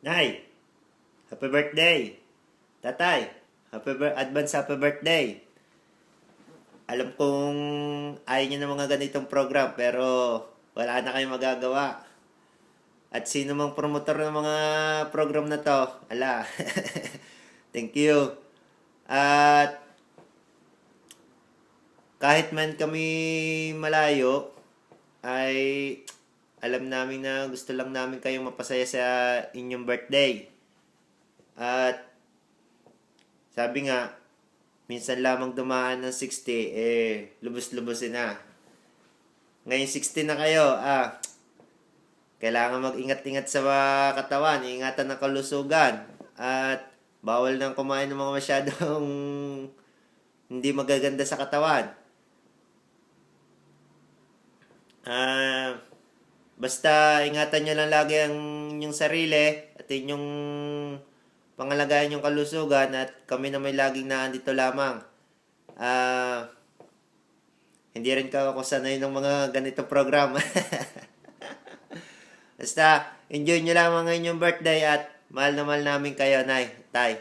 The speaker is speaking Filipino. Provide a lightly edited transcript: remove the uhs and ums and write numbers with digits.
Nay, happy birthday. Tatay, advance happy birthday. Alam kong ayaw niyo ng mga ganitong program pero wala na kayong magagawa. At sino mang promotor ng mga program na to, ala, thank you. At kahit man kami malayo, ay alam namin na gusto lang namin kayong mapasaya sa inyong birthday. At sabi nga, minsan lamang dumaan ng 60, lubos-lubosin na. Ngayon 60 na kayo, kailangan mag-ingat-ingat sa katawan, ingatan ng kalusugan, at bawal nang kumain ng mga masyadong hindi magaganda sa katawan. Basta ingatan nyo lang lagi ang inyong sarili at inyong pangalagaan yung kalusugan at kami na may laging naandito lamang. Hindi rin ako sanay ng mga ganitong program. Basta, enjoy nyo lang ang inyong birthday at mahal na mahal namin kayo, Nay, Tay.